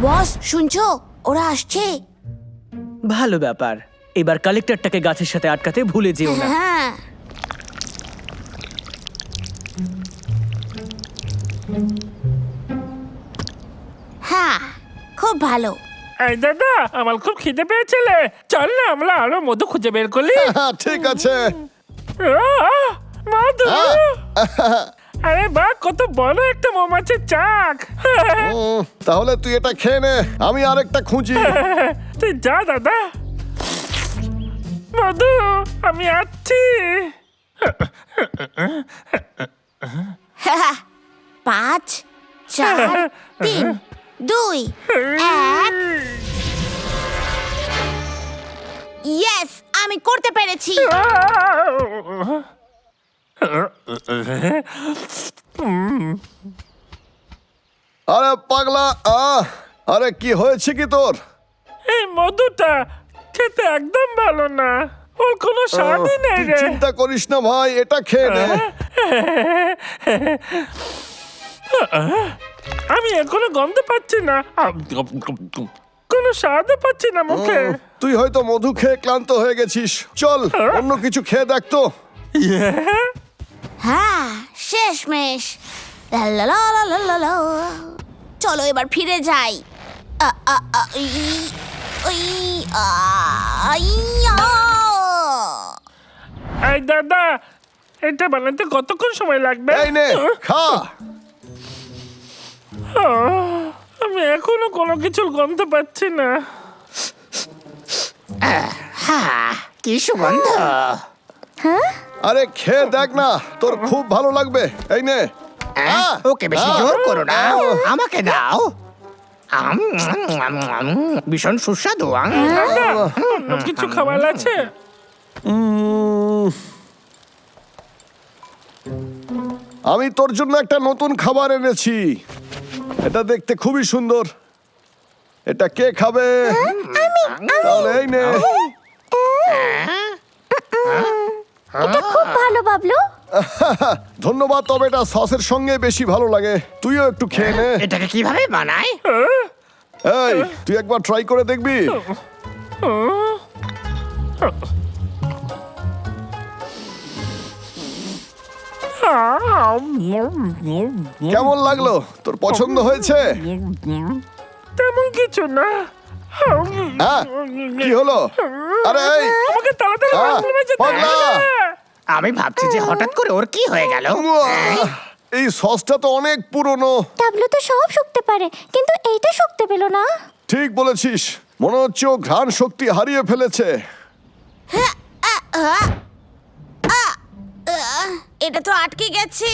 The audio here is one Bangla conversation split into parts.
বস শুনছো, ওরা আসছে। ভালো ব্যাপার। এবার কালেক্টরটাকে গাছের সাথে আটকাতে ভুলে যেও না। হ্যাঁ, হ্যাঁ, খুব ভালো। এই দাদা, আমার খুব খিদে পেয়েছিলে। চল না আমরা আরো মধু খুঁজে বের করলি। ঠিক আছে। আহ, মধু! আরে বাহ, কত বড় একটা মৌমাছির চাক। তাহলে তুই এটা খেয়ে নে, আমি আরেকটা খুঁজি। তুই যা দাদা। মধু, আমি আসছি। 5, 4, 3, 2, 1। ইয়েস, আমি করতে পেরেছি। আরে পাগলা, আরে কি হয়েছে কি তোর? এই মধুটা খেতে একদম ভালো না, ওর কোনো স্বাদই নেই তুই রে। চিন্তা করিস না ভাই, এটা খেয়ে নে। আমি এখনো গন্ধ পাচ্ছি না, কোনো স্বাদও পাচ্ছি না মুখে। তুই হয়তো মধু খেয়ে ক্লান্ত হয়ে গেছিস। চল অন্য কিছু খেয়ে দেখ তো। হ্যাঁ, শেষমেশ। লা লা লা লা লা লা লা। চলো এবার ফিরে যাই। আ, আ, আ, ই, ওই, আ, ইয়া। এই দাদা, এটা বানাতে কতক্ষণ সময় লাগবে? এই নে, খা। আমি এখনো কোনো কিছুর গন্ধ পাচ্ছি না। কি সুগন্ধ! আরে খেয়ে দেখ না, তোর খুব ভালো লাগবে। এই নে। ওকে বেশি জোর করো না, আমাকে দাও। ভীষণ সুস্বাদু। দাদা, অন্য কিছু খাবার আছে? আমি তোর জন্য একটা নতুন খাবার এনেছি। এটা দেখতে খুবই সুন্দর। এটা কে খাবে? তাহলে এই নে। এটা খুব ভালো বাবলু। ধন্যবাদ, তবে এটা সসের সঙ্গে বেশি ভালো লাগে। তুইও একটু খেয়ে নে। এটাকে কিভাবে বানায়? এই, তুই একবার ট্রাই করে দেখবি? কেমন লাগলো? তোর পছন্দ হয়েছে? তেমন কিছু না। হ্যাঁ, কি হলো? আরে এই, আমাকে তাড়াতাড়ি বাথরুমে যেতে পাগলা! হবে। আমি ভাবছি যে হঠাৎ করে ওর কি হয়ে গেল। এই সসটা তো অনেক পুরনো। বাবলু তো সব শুকতে পারে, কিন্তু এইটা শুকতে পেল না। ঠিক বলেছিস, মনে হচ্ছে ও ঘ্রাণ শক্তি হারিয়ে ফেলেছে। এটা তো আটকে গেছে।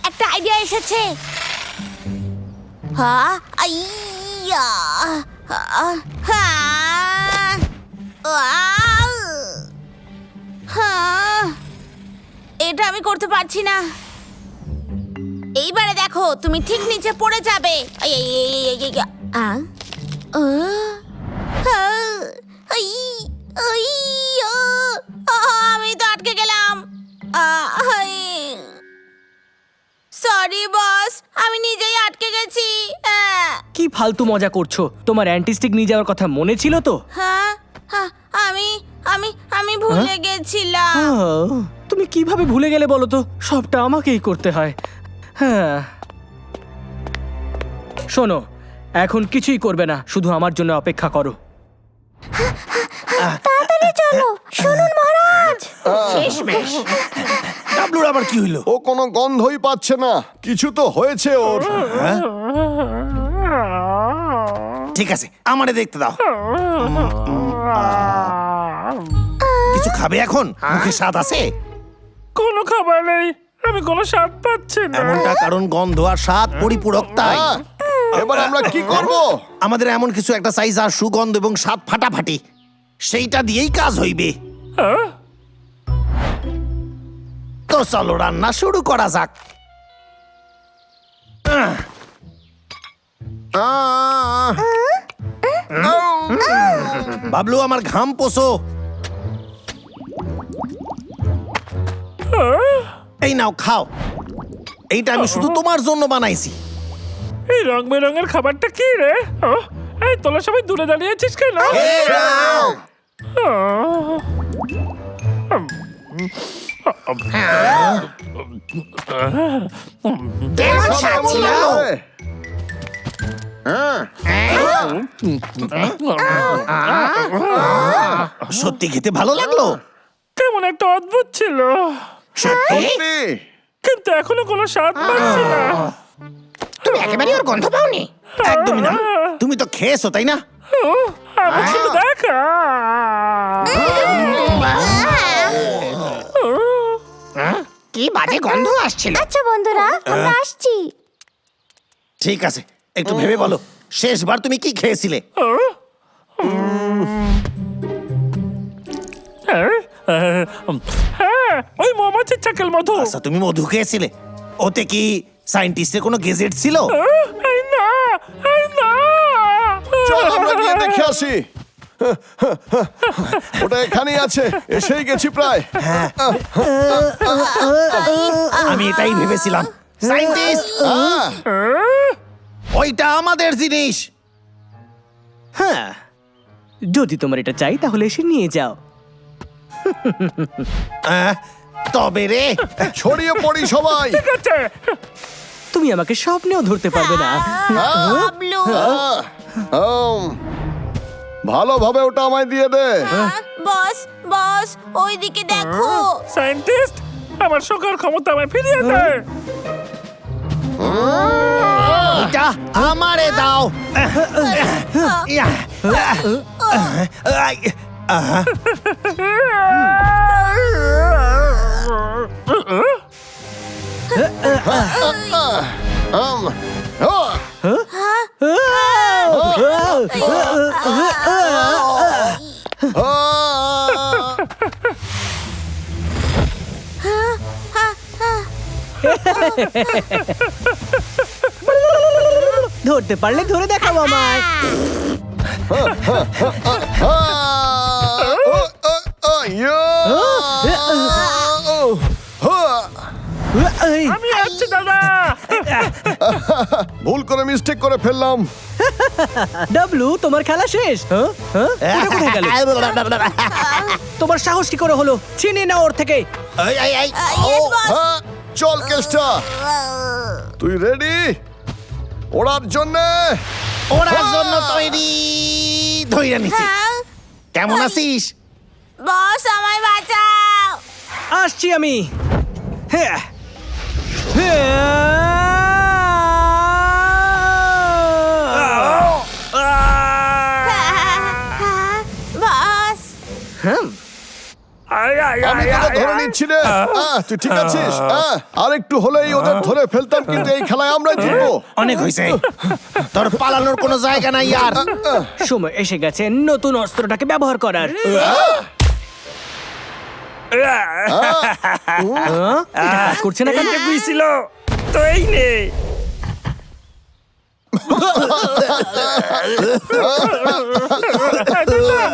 একটা আইডিয়া এসেছে। হ্যাঁ, আইয়া, এটা আমি করতে পারছি না। এইবারে দেখো, তুমি ঠিক নিচে পড়ে যাবে। আমি তো আটকে গেলাম। সরি বস, আমি নিজেই আটকে গেছি। কি ফালতু মজা করছো? তোমার অ্যান্টিস্টিক নিয়ে যাওয়ার কথা মনে ছিল তো? হ্যাঁ, আমি আমি আমি ভুলে গেছিলাম। তুমি কিভাবে ভুলে গেলে বলো তো? সবটা আমাকেই করতে হয়। হ্যাঁ, শোনো, এখন কিছুই করবে না, শুধু আমার জন্য অপেক্ষা করো। তাড়াতাড়ি চলো, শুনুন মহারাজ। শেষমেশ ডাবলুর আবার কি হইলো? ও কোনো গন্ধই পাচ্ছে না। কিছু তো হয়েছে ওর। ঠিক আছে, আমারে দেখতে দাও। কিছু খাবে এখন? মুখে স্বাদ আছে? কোনো খাবার নেই, আমি কোনো স্বাদ পাচ্ছি না। এমনটা কারণ গন্ধ আর স্বাদ পরিপূরক, তাই হ্যাঁ, এবার আমরা কি করব? আমাদের এমন কিছু একটা সাইজ আর সুগন্ধ এবং স্বাদ ফাটাফাটি, সেইটা দিয়েই কাজ হইবে। তো চলো রান্না শুরু করা যাক। বাবলু, আমার ঘাম পোষো। এই নাও, খাও। এইটা আমি শুধু তোমার জন্য বানাইছি। এই রং বেরঙের খাবারটা কি রে? এই তোরা সবাই দূরে দাঁড়িয়ে আছিস কেন? কেমন স্বাদ ছিল? সত্যি খেতে ভালো লাগলো। কেমন একটা অদ্ভুত ছিল, সত্যি? কিন্তু এখনো কোনো স্বাদ পাচ্ছি না। তুমি একেবারে ওর গন্ধ পাওনি? একদমই না। তুমি তো খেয়েছো তাই না? আমার শুধু দেখা। কি বাজে গন্ধ আসছিল। আচ্ছা বন্ধুরা, আমরা আসছি। ঠিক আছে, একটু ভেবে বলো, শেষবার তুমি কি খেয়েছিলে? হ্যাঁ, ওই মৌমাছির চাকেল মধু। আচ্ছা, তুমি মধু খেয়েছিলে। ওতে কি সায়েন্টিস্টের কোনো গেজেট ছিল? এই না, এই না। চল আমরা গিয়ে দেখে আসি। ওটা এখানেই আছে, এসেই গেছি প্রায়। আমি এটাই ভেবেছিলাম। সায়েন্টিস্ট, ওইটা আমাদের জিনিস। হ্যাঁ, যদি তোমার এটা চাই তাহলে এসে নিয়ে যাও। তবে রে, ছড়িয়ে পড়ি সবাই। ঠিক আছে। তুমি আমাকে স্বপ্নেও ধরতে পারবে না। বাবলু, ভালোভাবে ওটা আমায় দিয়ে দে। বস বস, ওইদিকে দেখো। সায়েন্টিস্ট, আমার শোকার ক্ষমতা আমায় ফিরিয়ে দে। এটা আমারে দাও। ধরতে পারলে ধরে দেখাও আমায়। এই, আমি আসছি দাদা। ভুল করে মিস্টেক করে ফেললাম। ডাবলু, তোমার খেলা শেষ। হ্যাঁ? হ্যাঁ? ওটা কোথায় গেল? তোমার সাহস কি করে হলো? ছিনিয়ে নাও ওর থেকে। Yes boss. চল কেষ্টা, তুই রেডি ওড়ার জন্যে? ওরার জন্য তৈরি। ধইরা নিছি। কেমন আছিস? বস, আমায় বাঁচাও। আসছি আমি। হ্যাঁ। বস, আমি তোকে ধরে নিচ্ছি রে। তুই ঠিক আছিস? আর একটু হলেই ওদের ধরে ফেলতাম, কিন্তু এই খেলায় আমরা জিতবো। অনেক হয়েছে, তোর পালানোর কোনো জায়গা নাই আর। সময় এসে গেছে নতুন অস্ত্রটাকে ব্যবহার করার। এটা কাজ করছে না কেন? বুঝছিল তো, এই নে।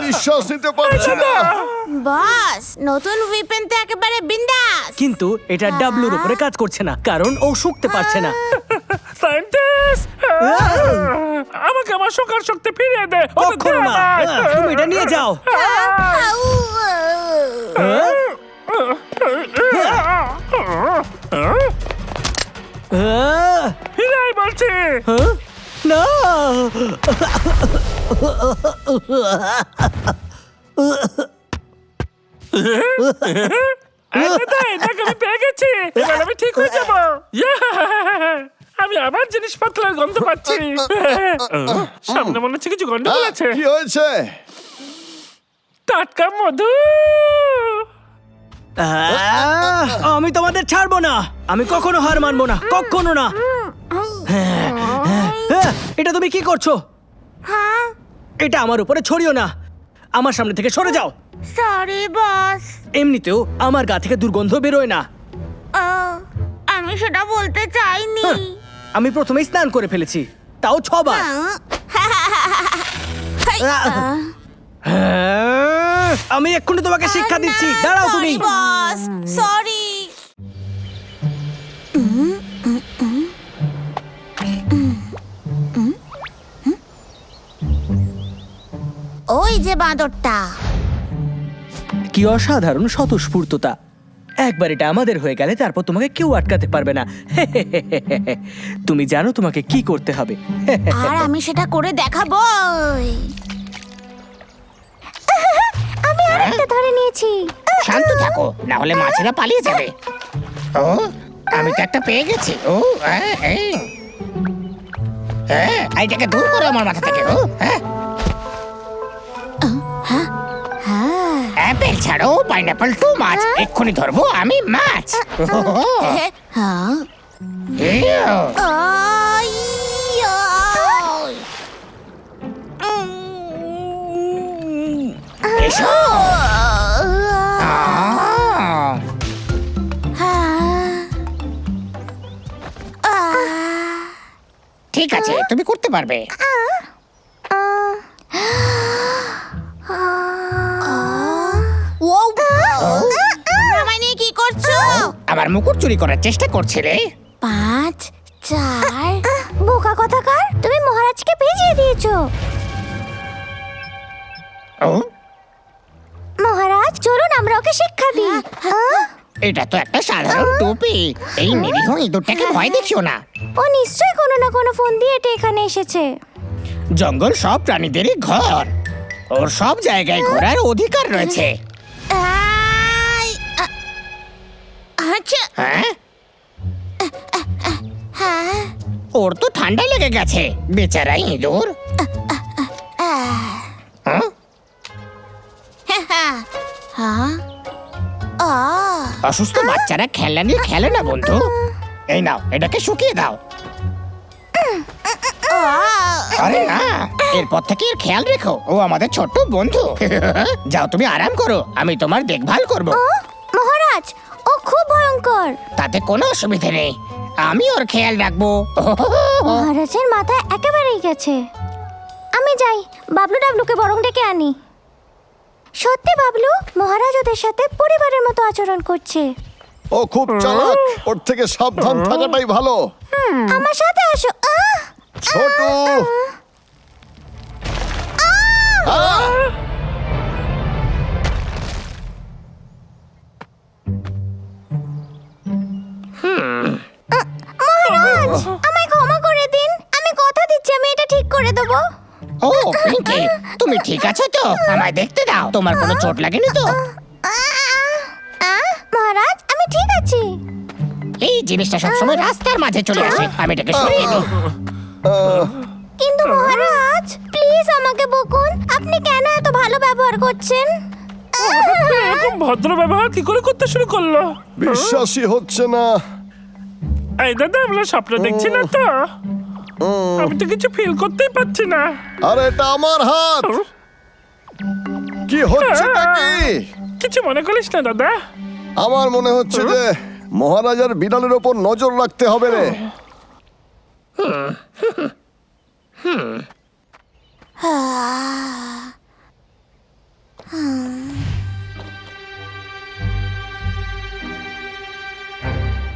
নিঃশ্বাস নিতে পারছি না। বস, নতুন উইপেন তো একেবারে বিন্দাস। কিন্তু এটা ডাবলুর উপরে কাজ করছে না, কারণ ও শুকতে পারছে না। সায়েন্টিস্ট, আমাকে আমার শোকার শক্তি ফিরিয়ে দে। ওটা দে কখনো না। আমায়। তুমি এটা নিয়ে যাও। ফিরে আয় বলছি। না, দাদা, এটাকে আমি পেয়ে গেছি। এবার আমি ঠিক হয়ে যাবো। আমি আবার জিনিসপত্রের গন্ধ পাচ্ছি। সামনে মনে হচ্ছে কিছু গন্ডগোল আছে। কি হয়েছে? টাটকা মধু। আমি তোমাদের ছাড়বো না। আমি কখনো হার মানবো না, কখনো না। এটা তুমি কি করছো? এটা আমার উপরে ছড়িও না। আমার সামনে থেকে সরে যাও। Sorry boss. এমনিতেও আমার গা থেকে দুর্গন্ধ বেরোয় না। আমি সেটা বলতে চাইনি। আমি প্রথমেই স্নান করে ফেলেছি, তাও 6 বার। আমি এক্ষুনি তোমাকে শিক্ষা দিচ্ছি, দাঁড়াও তুমি। বস, সরি। যে বাঁদরটা। কি অসাধারণ স্বতঃস্ফূর্ততা! একবার এটা আমাদের হয়ে গেলে তারপর তোমাকে কেউ আটকাতে পারবে না। তুমি জানো তোমাকে কি করতে হবে। আর আমি সেটা করে দেখাবো। আমি আরেকটা ধরে নিয়েছি। শান্ত থাকো, না হলে মাছেরা পালিয়ে যাবে। ও, আমি তো একটা পেয়ে গেছি। ও, এইটাকে দূর করো আমার মাথা থেকে। ও, অ্যাপেল ছাড়ো, পাইনাপল টু মাছ। এক্ষুনি ধরবো আমি মাছ। হ্যাঁ। ইয়ো, আইয়া! এসো। ঠিক আছে, তুমি করতে পারবে। আমায় নিয়ে কি করছো? আমার মুকুট চুরি করার চেষ্টা করছিলে। 5, 4। বোকা কথাকার, তুমি মহারাজকে ভিজিয়ে দিয়েছো। ও, মহারাজ, চলুন আমরা ওকে শিক্ষা দিই। এটা তো একটা সাধারণ টুপি। এই নিরীহ ইঁদুরটাকে ভয় দেখিও না। ও নিশ্চয়ই কোনো না কোনো ফোন দিয়ে এটা এখানে এসেছে। জঙ্গল সব প্রাণীদেরই ঘর। ওর সব জায়গায় ঘোরার অধিকার রয়েছে। আচ্ছা। হ্যাঁ, হ্যাঁ। ওর তো ঠান্ডা লেগে গেছে, বেচারা ইঁদুর। হ্যাঁ? হ্যাঁ। অসুস্থ বাচ্চারা খেলনা নিয়ে খেলে না বন্ধু। এই নাও, এটাকে শুকিয়ে দাও। আরে না, এরপর থেকে এর খেয়াল রেখো। ও আমাদের ছোট্ট বন্ধু। যাও, তুমি আরাম করো, আমি তোমার দেখভাল করব। মহারাজ, ও খুব ভয়ঙ্কর। তাতে কোনো অসুবিধে নেই, আমি ওর খেয়াল রাখবো। মহারাজের মাথা একেবারেই গেছে। আমি যাই, বাবলু ডাবলুকে বরং ডেকে আনি। সত্যি বাবলু, মহারাজ ওদের সাথে পরিবারের মতো আচরণ করছে। ও খুব চালাক, ওর থেকে সাবধান থাকাটাই ভালো। আমার সাথে আসো। ছোটু, মহারাজ, আমায় ক্ষমা করে দিন। আমি কথা দিচ্ছি আমি এটা ঠিক করে দেবো। ও পিঙ্কি, তুমি ঠিক আছো তো? আমায় দেখতে দাও, তোমার কোনো চোট লাগেনি তো? মহারাজ, আমি ঠিক আছি। এই জিনিসটা সবসময় রাস্তার মাঝে চলে আসে, আমি এটাকে সরিয়ে দিই। কিন্তু মহারাজ, প্লিজ আমাকে বকুন, আপনি কেন এত ভালো ব্যবহার করছেন? এরকম ভদ্র ব্যবহার কি করে করতে শুরু করলো? বিশ্বাসই হচ্ছে না। এই দাদা, আমরা স্বপ্ন দেখছি না তো? আমি তো কিছু ফিল করতেই পারছি না। আর এটা আমার হাত। কি হচ্ছে নাকি? কিছু মনে করিস না দাদা। আমার মনে হচ্ছে যে মহারাজার বিড়ালের ওপর নজর রাখতে হবে রে।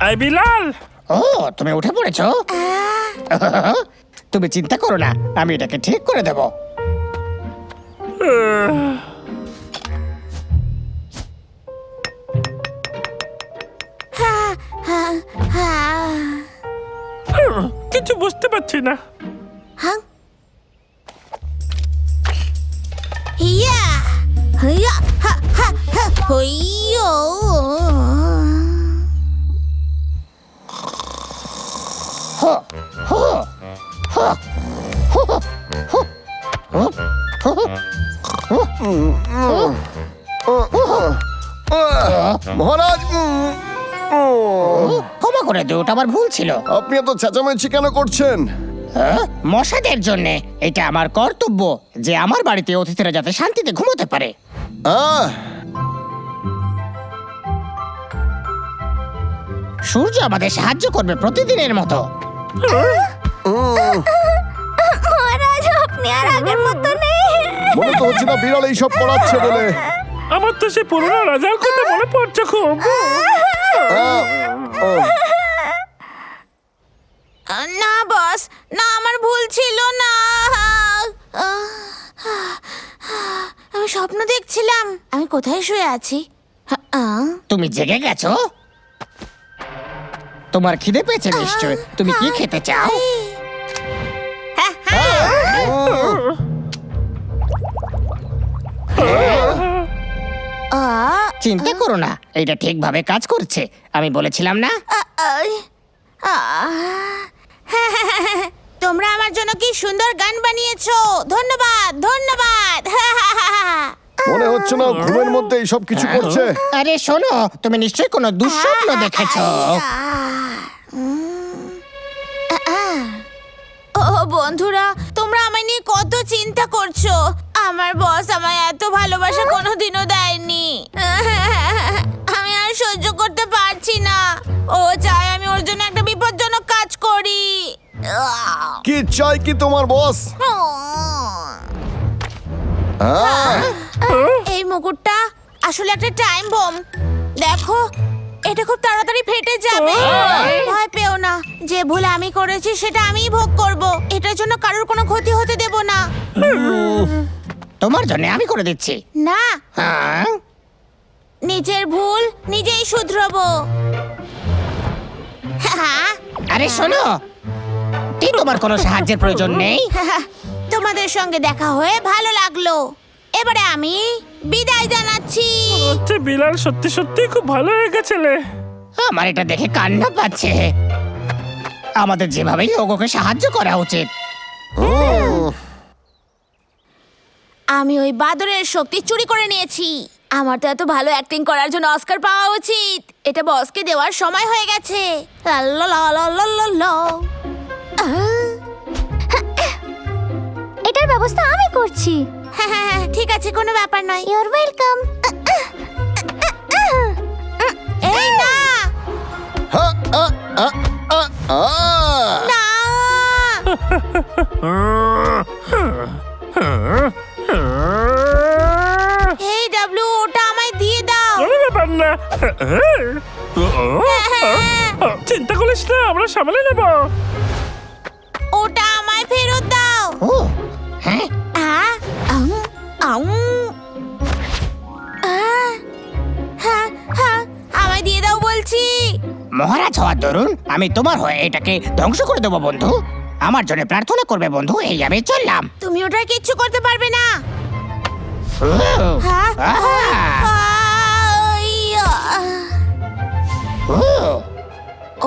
এই বিলাল, ও, তুমি উঠে পড়েছো? তুমি চিন্তা করো না, আমি এটাকে ঠিক করে দেব। কিছু বুঝতে পারছি না। ইয়া! ইয়া! হা! হা! হা! হইয়ো! হো, হো, হো, হো, হো, হো, হো, মহারাজ, ক্ষমা করে দিও, ওটা আমার ভুল ছিল। আপনি এত চেঁচামেচি কেন করছেন? হ্যাঁ? মশাদের জন্যে এটা আমার কর্তব্য যে আমার বাড়িতে অতিথিরা যাতে শান্তিতে ঘুমোতে পারে। সূর্য আমাদের সাহায্য করবে প্রতিদিনের মতো। মহারাজ, আপনি আর আগের মতো নেই। মনে তো হচ্ছে না বিড়াল এইসব করাচ্ছে বলে। আমার তো সে পুরোনো রাজার কথা মনে পড়ছে খুব। না বস, না আমার ভুল ছিল না। কোথায় শুয়ে আছি? তুমি জেগে গেছো? তোমার খিদে পেয়েছে নিশ্চয়। তুমি কি খেতে চাও? চিন্তা করো না, এটা ঠিকভাবে কাজ করছে। আমি বলেছিলাম না? তোমরা আমার জন্য কি সুন্দর গান বানিয়েছো। ধন্যবাদ, ধন্যবাদ। মনে হচ্ছে না ঘুমের মধ্যে এইসব কিছু করছে। আরে শোনো, তুমি নিশ্চয়ই কোনো দুঃস্বপ্ন দেখেছো। ও বন্ধুরা, তোমরা আমায় নিয়ে কত চিন্তা করছো। আমার বস আমায় এত ভালোবাসা কোনোদিনও দেয়নি। আমি আর সহ্য করতে পারছি না। ও চায় আমি ওর জন্য একটা বিপজ্জনক কাজ করি। কি চাই কি তোমার বস? এই মুকুটটা আসলে একটা টাইম বম। দেখো, এটা খুব তাড়াতাড়ি ফেটে যাবে। ভয় পেও না, যে ভুল আমি করেছি সেটা আমিই ভোগ করব। এটার জন্য কারোর কোনো ক্ষতি হতে দেব না। তোমার জন্য আমি করে দিচ্ছি। না, হ্যাঁ? নিজের ভুল নিজেই শুধরাবো। আরে শোনো, কি তোমার কোনো সাহায্যের প্রয়োজন নেই? তোমাদের সঙ্গে দেখা হয়ে ভালো লাগলো। এবারে আমি বিদায় জানাচ্ছি। হচ্ছে বিলাল সত্যি সত্যি খুব ভালো হয়ে গেছিলে। আমার এটা দেখে কান্না পাচ্ছে। আমাদের যেভাবেই হোক ওকে সাহায্য করা উচিত। আমি ওই বাদরের শক্তি চুরি করে নিয়েছি। আমার তো এত ভালো অ্যাক্টিং করার জন্য অস্কার পাওয়া উচিত। এটা বসকে দেওয়ার সময় হয়ে গেছে। এটার ব্যবস্থা আমি করছি। হ্যাঁ, ঠিক আছে, কোনো ব্যাপার নয়। Your welcome. এই না, না। এই ডাবলু, ওটা আমায় দিয়ে দাও। কোনো ব্যাপার না। চিন্তা করিস না, আমরা সামলে নেব। ওটা আমায় ফেরত দাও। ও হ্যাঁ, আমায় দিয়ে দাও বলছি। মহারাজ হওয়ার দরুন আমি তোমার হয়ে এটাকে ধ্বংস করে দেবো বন্ধু। আমার জন্য প্রার্থনা করবে বন্ধু। এই আমি চললাম। তুমি ওটার কিচ্ছু করতে পারবে না। ও, হ্যাঁ? আহা, ও,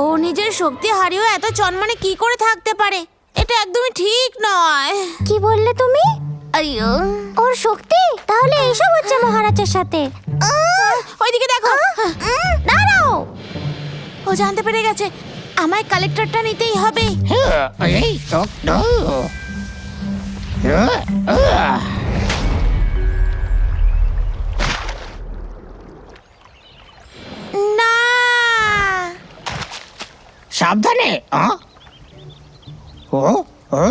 ও নিজের শক্তি হারিয়েও এত চনমনে কি করে থাকতে পারে? এটা একদমই ঠিক নয়। কি বললে তুমি? আইয়ো, ওর শক্তি? তাহলে এইসব হচ্ছে মহারাজের সাথে। ওইদিকে দেখো। দাঁড়াও। ও জানতে পেরে গেছে। আমায় কালেক্টরটা নিতেই হবে। এই তো, না, সাবধানে। ও, ও,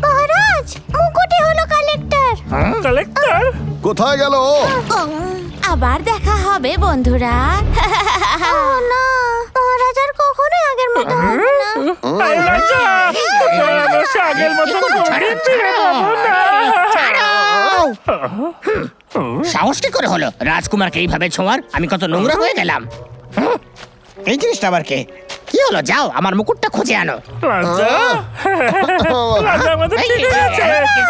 মহারাজ, মুকুটে হলো কালেক্টর। কালেক্টর, কোথায় গেল ও? আবার দেখা হবে বন্ধুরা। ও না, মহারাজ আর কখনোই আগের মতো হবে না। রাজা, সে আগের মতন কোনদিন ফিরে পাবো না। সাহস কি করে হলো রাজকুমারকে এইভাবে ছোঁয়ার? আমি কত নোংরা হয়ে গেলাম। এই জিনিসটা আবার কে? কি হলো? যাও আমার মুকুটটা খুঁজে আনো। রাজা, রাজা আমাদের ঠিক হয়েছে।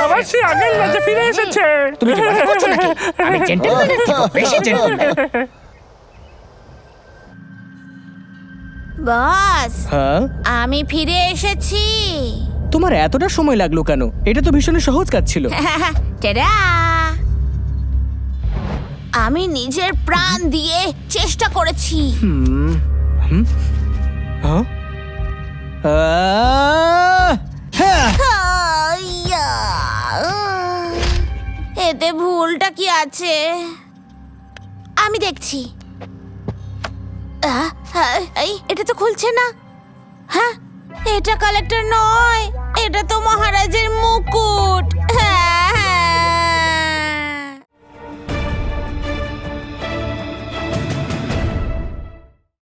আবার সে আগের রাজা ফিরে এসেছে। তুমি কি মজা করছো নাকি? আমি জেন্টলম্যানের থেকেও বেশি জেন্টলম্যান। বস, হ্যাঁ, আমি ফিরে এসেছি। তোমার এতটা সময় লাগলো কেন? এটা তো ভীষণ সহজ কাজ ছিল। টেডা! আমি নিজের প্রাণ দিয়ে চেষ্টা করেছি। হ্যাঁ? হ্যাঁ। আইয়া! এতে ভুলটা কি আছে? আমি দেখছি। এই, এটা তো খুলছে না। হ্যাঁ, এটা কালেক্টর নয়, এটা তো মহারাজের মুকুট। হ্যাঁ,